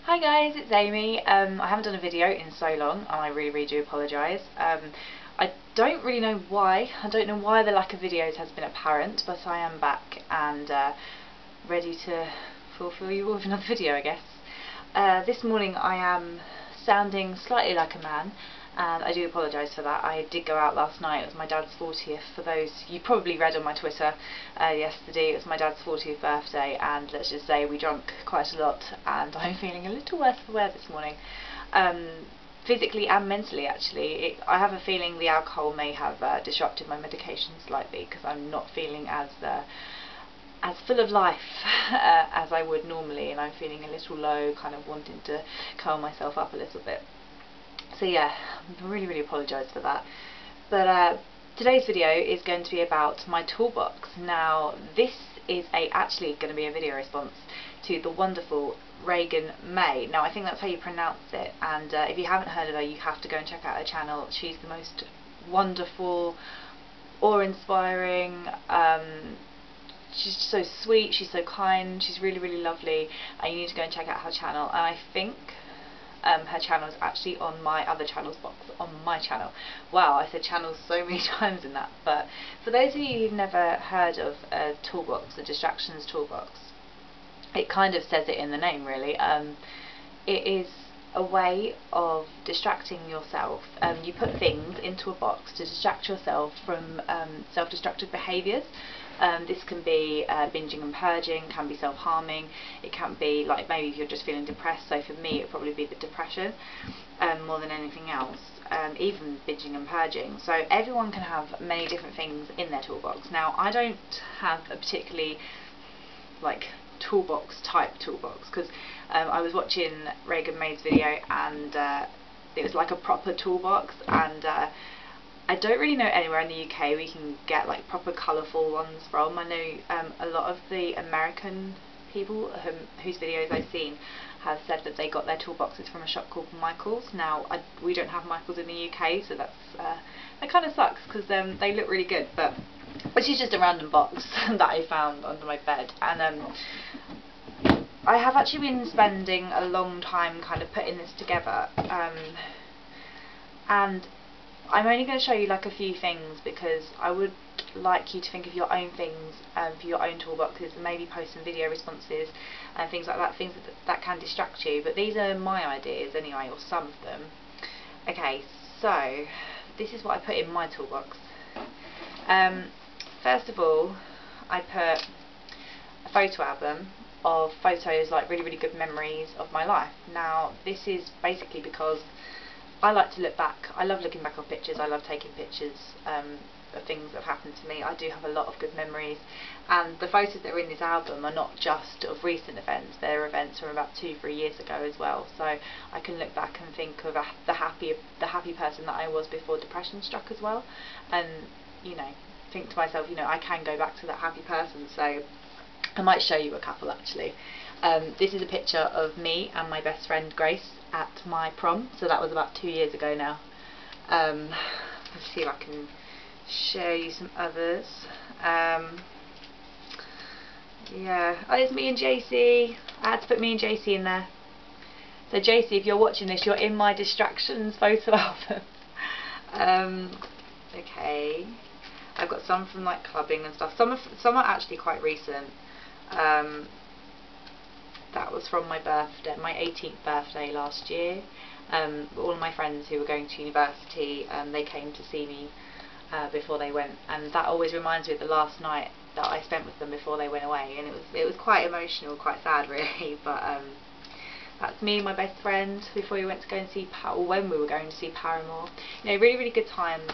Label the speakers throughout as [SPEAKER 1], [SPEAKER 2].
[SPEAKER 1] Hi guys, it's Amy. I haven't done a video in so long and I really do apologise. I don't really know why. I don't know why the lack of videos has been apparent, but I am back and ready to fulfil you all with another video, I guess. This morning I am sounding slightly like a man, and I do apologise for that. I did go out last night. It was my dad's 40th. For those you probably read on my Twitter yesterday, it was my dad's 40th birthday, and let's just say we drank quite a lot, and I'm feeling a little worse for wear this morning. Physically and mentally, actually. I have a feeling the alcohol may have disrupted my medication slightly, because I'm not feeling as full of life as I would normally, and I'm feeling a little low, kind of wanting to calm myself up a little bit. So yeah, I really apologise for that. But today's video is going to be about my toolbox. Now this is actually going to be a video response to the wonderful Reagan May. Now I think that's how you pronounce it, and if you haven't heard of her, you have to go and check out her channel. She's the most wonderful, awe-inspiring, she's so sweet, she's so kind, she's really lovely, and you need to go and check out her channel. And I think her channel is actually on my other channels box on my channel. Wow, I said channels so many times in that. But for those of you who've never heard of a toolbox, a distractions toolbox, it kind of says it in the name really. It is a way of distracting yourself. You put things into a box to distract yourself from self-destructive behaviours. This can be binging and purging, can be self-harming, it can be like maybe if you're just feeling depressed, so for me it would probably be the depression more than anything else, even binging and purging. So everyone can have many different things in their toolbox. Now I don't have a particularly like toolbox because I was watching Reagan May's video, and it was like a proper toolbox, and I don't really know anywhere in the UK we can get like proper colourful ones from. I know a lot of the American people whose videos I've seen have said that they got their toolboxes from a shop called Michael's. Now we don't have Michael's in the UK, so that kind of sucks, because they look really good, but which is just a random box that I found under my bed. And I have actually been spending a long time kind of putting this together, and I'm only going to show you like a few things, because I would like you to think of your own things for your own toolboxes, and maybe post some video responses and things like that, things that can distract you. But these are my ideas anyway, or some of them. Okay, so this is what I put in my toolbox. First of all, I put a photo album of photos, like really good memories of my life. Now this is basically because I like to look back. I love looking back on pictures. I love taking pictures of things that have happened to me. I do have a lot of good memories, and the photos that are in this album are not just of recent events. They're events from about 2-3 years ago as well. So I can look back and think of the happy person that I was before depression struck as well, and you know, think to myself, you know, I can go back to that happy person. So I might show you a couple actually. This is a picture of me and my best friend Grace at my prom, so that was about 2 years ago now. Let's see if I can show you some others. Yeah, oh, there's me and JC. I had to put me and JC in there. So JC, if you're watching this, you're in my distractions photo album. Okay, I've got some from like clubbing and stuff. Some are actually quite recent. That was from my birthday, my 18th birthday last year. All of my friends who were going to university, they came to see me before they went, and that always reminds me of the last night that I spent with them before they went away, and it was quite emotional, quite sad really. But that's me and my best friend before we went to go and see when we were going to see Paramore. You know, really good times.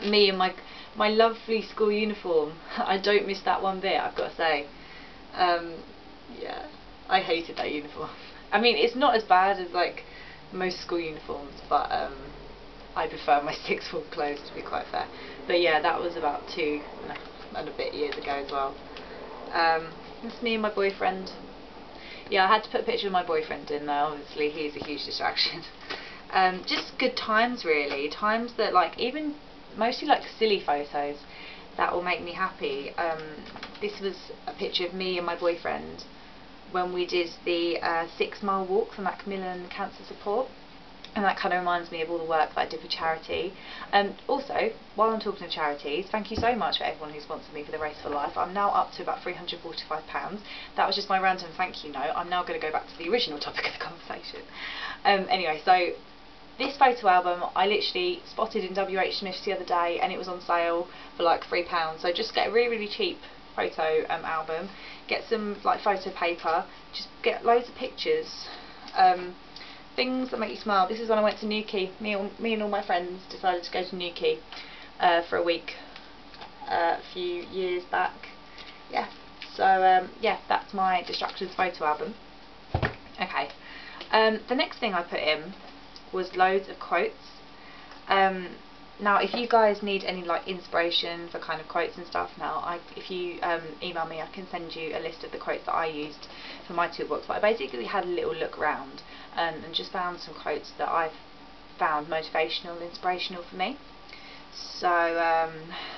[SPEAKER 1] Me and my lovely school uniform. I don't miss that one bit, I've got to say. Yeah, I hated that uniform. I mean, it's not as bad as like most school uniforms, but I prefer my sixth form clothes, to be quite fair. But yeah, that was about 2 and a bit years ago as well. It's me and my boyfriend. Yeah, I had to put a picture of my boyfriend in there, obviously he's a huge distraction. Just good times really, times that like, even mostly like silly photos that will make me happy. This was a picture of me and my boyfriend when we did the 6-mile walk for Macmillan Cancer Support. And that kind of reminds me of all the work that I did for charity. Also, while I'm talking of charities, thank you so much for everyone who sponsored me for the Race for Life. I'm now up to about £345. That was just my random thank you note. I'm now going to go back to the original topic of the conversation. Anyway, so this photo album I literally spotted in WH Smith's the other day, and it was on sale for like £3. So just get a really, really cheap photo album, get some like photo paper, just get loads of pictures. Things that make you smile. This is when I went to Newquay. Me and all my friends decided to go to Newquay for a week a few years back. Yeah, so yeah, that's my distractions photo album. Okay, the next thing I put in was loads of quotes. Now if you guys need any like inspiration for kind of quotes and stuff, now if you email me, I can send you a list of the quotes that I used for my toolbox. But I basically had a little look around and just found some quotes that I've found motivational, inspirational for me. So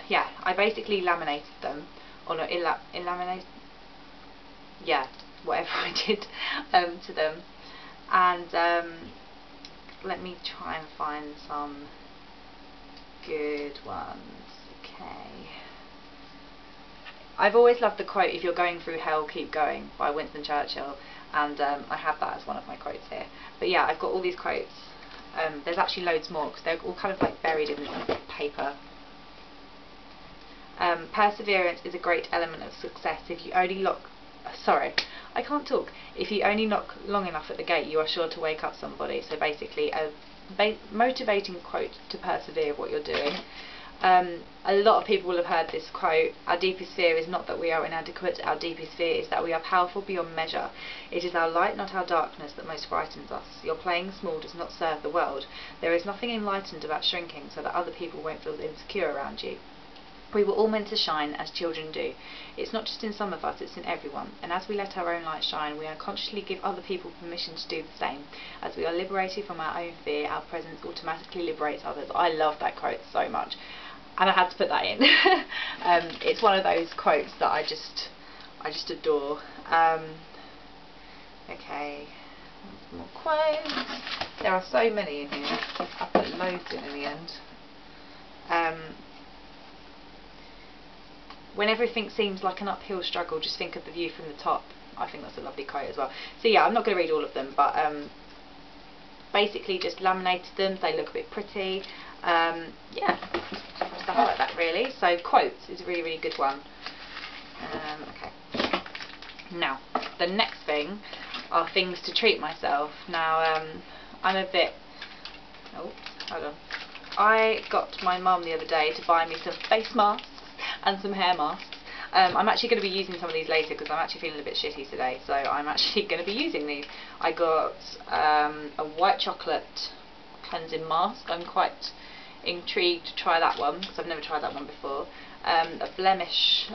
[SPEAKER 1] yeah, I basically laminated them, or not, laminated, yeah, whatever I did to them. And let me try and find some good ones. Okay. I've always loved the quote, "If you're going through hell, keep going," by Winston Churchill, and I have that as one of my quotes here. But yeah, I've got all these quotes. There's actually loads more because they're all kind of like buried in this paper. Perseverance is a great element of success. If you only If you only knock long enough at the gate, you are sure to wake up somebody. So basically a motivating quote to persevere what you're doing. A lot of people will have heard this quote: "Our deepest fear is not that we are inadequate, our deepest fear is that we are powerful beyond measure. It is our light, not our darkness, that most frightens us. Your playing small does not serve the world. There is nothing enlightened about shrinking so that other people won't feel insecure around you. We were all meant to shine as children do. It's not just in some of us, it's in everyone. And as we let our own light shine, we unconsciously give other people permission to do the same. As we are liberated from our own fear, our presence automatically liberates others." I love that quote so much, and I had to put that in. It's one of those quotes that I just adore. Okay, more quotes. There are so many in here. I put loads in the end. "When everything seems like an uphill struggle, just think of the view from the top." I think that's a lovely quote as well. So yeah, I'm not going to read all of them, but basically just laminated them. They look a bit pretty. Yeah, stuff like that really. So quotes is a really, really good one. Okay. Now, the next thing are things to treat myself. Now, I'm a bit... Oh, hold on. I got my mum the other day to buy me some face masks and some hair masks. I'm actually going to be using some of these later because I'm actually feeling a bit shitty today, so I'm actually going to be using these. I got a white chocolate cleansing mask. I'm quite intrigued to try that one because I've never tried that one before. A blemish,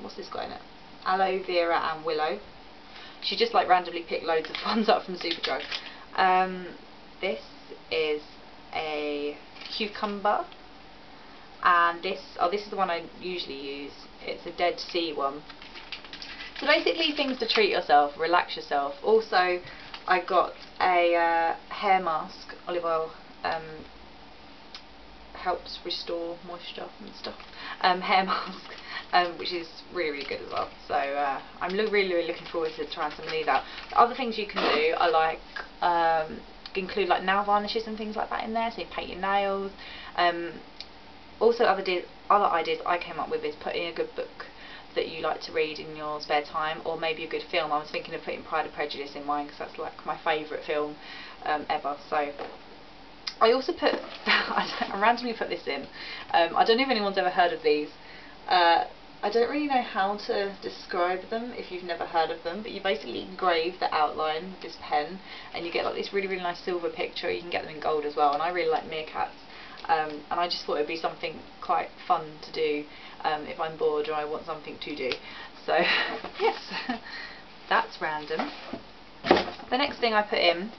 [SPEAKER 1] what's this got in it? Aloe vera and willow. She just like randomly picked loads of ones up from Superdrug. This is a cucumber. And this is the one I usually use. It's a Dead Sea one. So basically things to treat yourself, relax yourself. Also, I got a hair mask, olive oil, helps restore moisture and stuff. Hair mask, which is really, really good as well. So I'm really, really looking forward to trying some of these out. The other things you can do are like include like nail varnishes and things like that in there, so you paint your nails. Also, other ideas I came up with is putting a good book that you like to read in your spare time, or maybe a good film. I was thinking of putting Pride and Prejudice in mine because that's like my favourite film ever. So I also put, I randomly put this in. I don't know if anyone's ever heard of these. I don't really know how to describe them if you've never heard of them, but you basically engrave the outline with this pen and you get like this really, really nice silver picture. You can get them in gold as well, and I really like meerkats. And I just thought it would be something quite fun to do if I'm bored or I want something to do. So yes, that's random. The next thing I put in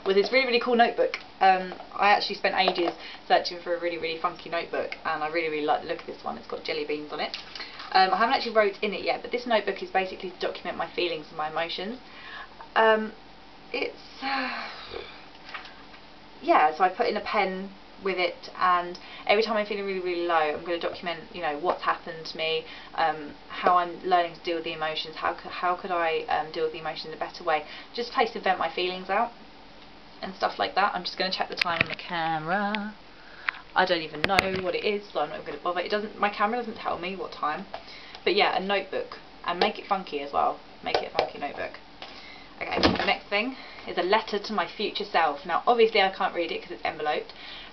[SPEAKER 1] was this really, really cool notebook. I actually spent ages searching for a really, really funky notebook, and I really, really like the look of this one. It's got jelly beans on it. I haven't actually wrote in it yet, but this notebook is basically to document my feelings and my emotions. Yeah, so I put in a pen with it, and every time I'm feeling really, really low, I'm going to document, you know, what's happened to me, how I'm learning to deal with the emotions, how could I deal with the emotions in a better way, just a place to vent my feelings out and stuff like that. I'm just going to check the time on the camera. I don't even know what it is, so I'm not going to bother. My camera doesn't tell me what time. But yeah, a notebook, and make it funky as well. Make it a funky notebook. Okay, the next thing is a letter to my future self. Now, obviously I can't read it because it's enveloped,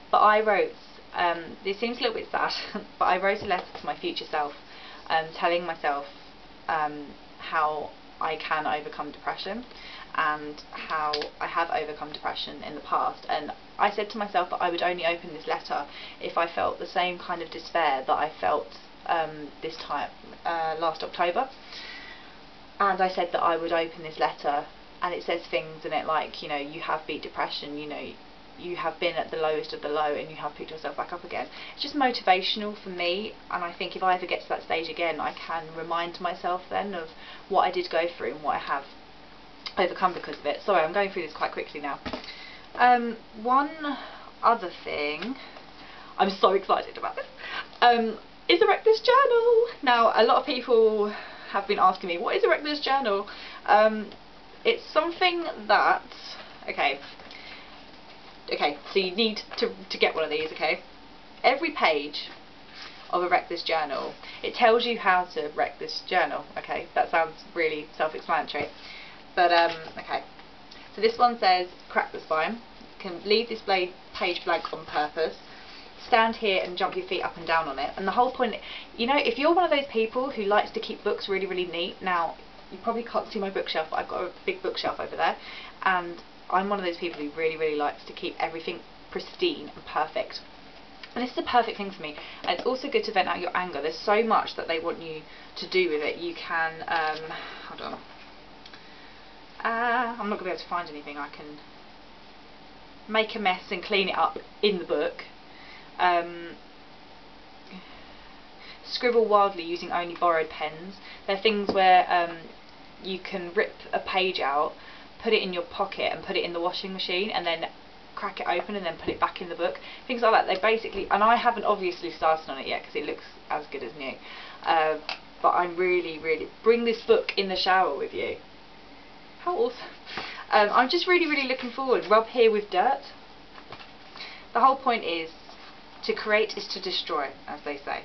[SPEAKER 1] but I wrote, this seems a little bit sad, but I wrote a letter to my future self, telling myself how I can overcome depression, and how I have overcome depression in the past. And I said to myself that I would only open this letter if I felt the same kind of despair that I felt this time last October. And I said that I would open this letter, and it says things in it like, you know, you have beat depression, you know, you have been at the lowest of the low and you have picked yourself back up again. It's just motivational for me, and I think if I ever get to that stage again, I can remind myself then of what I did go through and what I have overcome because of it. Sorry, I'm going through this quite quickly now. One other thing, I'm so excited about this, is a Reckless Journal. Now, a lot of people have been asking me, what is a Reckless Journal? It's something that, okay, so you need to get one of these, okay? Every page of a Reckless Journal, it tells you how to wreck this journal, okay? That sounds really self-explanatory, but okay. So this one says, crack the spine, can leave this page blank on purpose, stand here and jump your feet up and down on it. And the whole point, you know, if you're one of those people who likes to keep books really, really neat, now you probably can't see my bookshelf, but I've got a big bookshelf over there, and I'm one of those people who really, really likes to keep everything pristine and perfect. And this is a perfect thing for me. And it's also good to vent out your anger. There's so much that they want you to do with it. You can, hold on. I'm not going to be able to find anything. I can make a mess and clean it up in the book. Scribble wildly using only borrowed pens. There are things where you can rip a page out, put it in your pocket and put it in the washing machine, and then crack it open and then put it back in the book. Things like that. They basically, and I haven't obviously started on it yet because it looks as good as new, but I'm really, bring this book in the shower with you. How awesome. I'm just really, really looking forward. Rub here with dirt. The whole point is, to create is to destroy, as they say.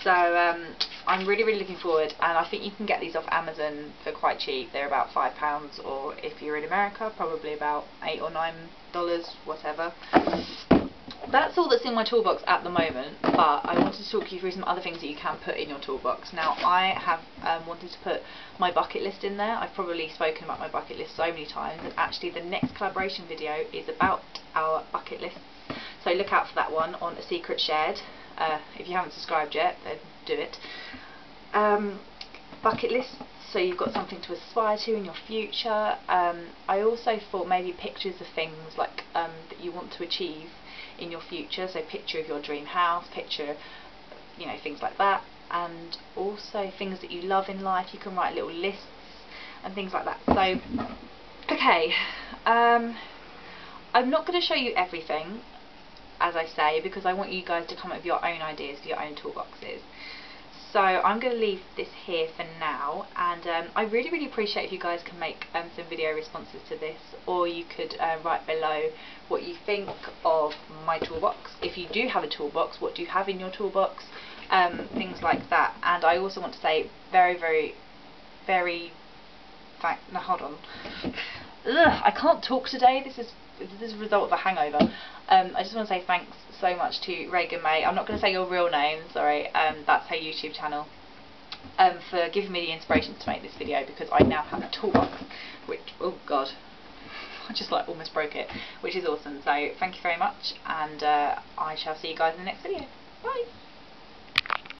[SPEAKER 1] So I'm really, really looking forward, and I think you can get these off Amazon for quite cheap. They're about £5, or if you're in America, probably about $8 or $9, whatever. That's all that's in my toolbox at the moment, but I wanted to talk you through some other things that you can put in your toolbox. Now, I have wanted to put my bucket list in there. I've probably spoken about my bucket list so many times, and actually the next collaboration video is about our bucket lists. So look out for that one on A Secret Shared. If you haven't subscribed yet, then do it. Bucket lists, so you've got something to aspire to in your future. I also thought maybe pictures of things like that you want to achieve in your future. So picture of your dream house, picture, you know, things like that, and also things that you love in life. You can write little lists and things like that. So, okay, I'm not going to show you everything, as I say, because I want you guys to come up with your own ideas for your own toolboxes. So I'm going to leave this here for now, and I really, really appreciate if you guys can make some video responses to this, or you could write below what you think of my toolbox. If you do have a toolbox, what do you have in your toolbox? Things like that. And I also want to say very no, hold on. Ugh, I can't talk today. This is a result of a hangover. I just want to say thanks so much to Reagan May. I'm not going to say your real name, sorry, that's her YouTube channel, for giving me the inspiration to make this video, because I now have a toolbox, which, oh god, I just like almost broke it, which is awesome. So thank you very much, and I shall see you guys in the next video. Bye!